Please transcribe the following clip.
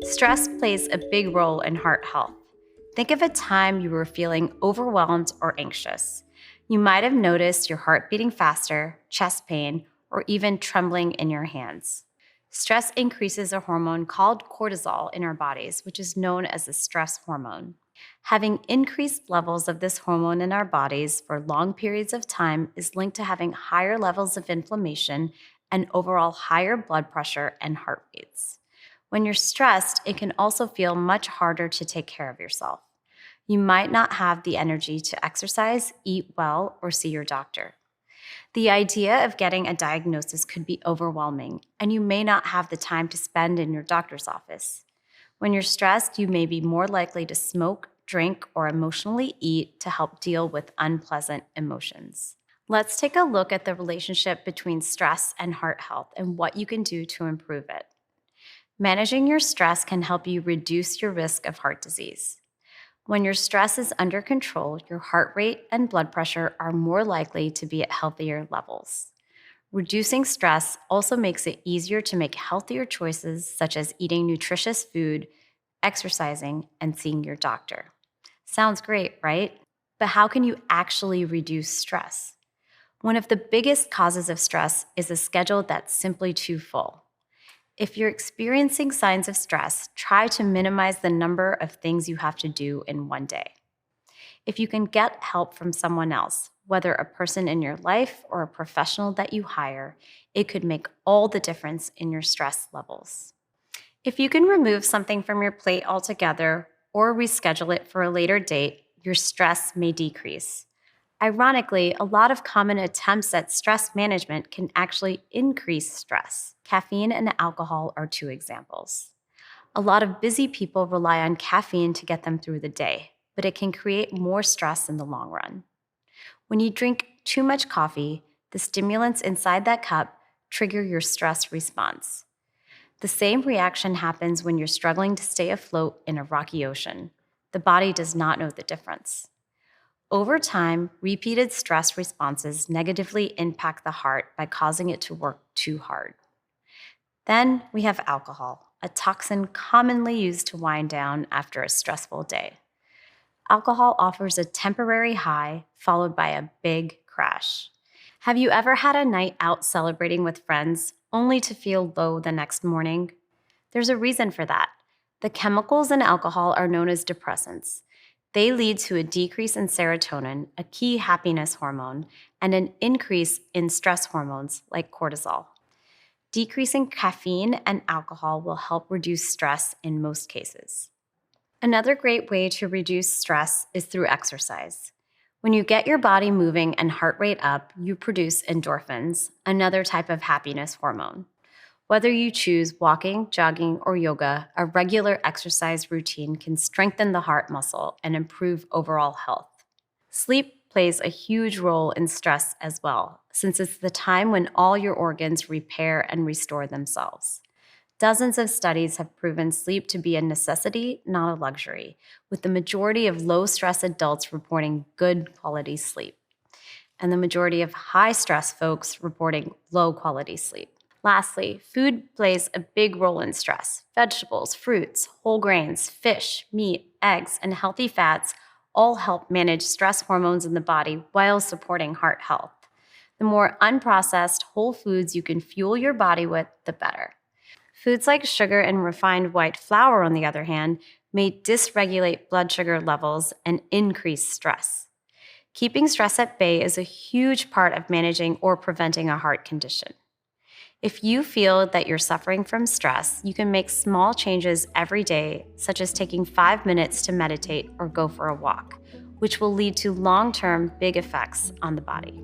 Stress plays a big role in heart health. Think of a time you were feeling overwhelmed or anxious. You might have noticed your heart beating faster, chest pain, or even trembling in your hands. Stress increases a hormone called cortisol in our bodies, which is known as the stress hormone. Having increased levels of this hormone in our bodies for long periods of time is linked to having higher levels of inflammation and overall higher blood pressure and heart rates. When you're stressed, it can also feel much harder to take care of yourself. You might not have the energy to exercise, eat well, or see your doctor. The idea of getting a diagnosis could be overwhelming, and you may not have the time to spend in your doctor's office. When you're stressed, you may be more likely to smoke, drink, or emotionally eat to help deal with unpleasant emotions. Let's take a look at the relationship between stress and heart health and what you can do to improve it. Managing your stress can help you reduce your risk of heart disease. When your stress is under control, your heart rate and blood pressure are more likely to be at healthier levels. Reducing stress also makes it easier to make healthier choices, such as eating nutritious food, exercising, and seeing your doctor. Sounds great, right? But how can you actually reduce stress? One of the biggest causes of stress is a schedule that's simply too full. If you're experiencing signs of stress, try to minimize the number of things you have to do in one day. If you can get help from someone else, whether a person in your life or a professional that you hire, it could make all the difference in your stress levels. If you can remove something from your plate altogether or reschedule it for a later date, your stress may decrease. Ironically, a lot of common attempts at stress management can actually increase stress. Caffeine and alcohol are two examples. A lot of busy people rely on caffeine to get them through the day, but it can create more stress in the long run. When you drink too much coffee, the stimulants inside that cup trigger your stress response. The same reaction happens when you're struggling to stay afloat in a rocky ocean. The body does not know the difference. Over time, repeated stress responses negatively impact the heart by causing it to work too hard. Then we have alcohol, a toxin commonly used to wind down after a stressful day. Alcohol offers a temporary high followed by a big crash. Have you ever had a night out celebrating with friends only to feel low the next morning? There's a reason for that. The chemicals in alcohol are known as depressants. They lead to a decrease in serotonin, a key happiness hormone, and an increase in stress hormones like cortisol. Decreasing caffeine and alcohol will help reduce stress in most cases. Another great way to reduce stress is through exercise. When you get your body moving and heart rate up, you produce endorphins, another type of happiness hormone. Whether you choose walking, jogging, or yoga, a regular exercise routine can strengthen the heart muscle and improve overall health. Sleep plays a huge role in stress as well, since it's the time when all your organs repair and restore themselves. Dozens of studies have proven sleep to be a necessity, not a luxury, with the majority of low-stress adults reporting good quality sleep, and the majority of high-stress folks reporting low-quality sleep. Lastly, food plays a big role in stress. Vegetables, fruits, whole grains, fish, meat, eggs, and healthy fats all help manage stress hormones in the body while supporting heart health. The more unprocessed whole foods you can fuel your body with, the better. Foods like sugar and refined white flour, on the other hand, may dysregulate blood sugar levels and increase stress. Keeping stress at bay is a huge part of managing or preventing a heart condition. If you feel that you're suffering from stress, you can make small changes every day, such as taking 5 minutes to meditate or go for a walk, which will lead to long-term big effects on the body.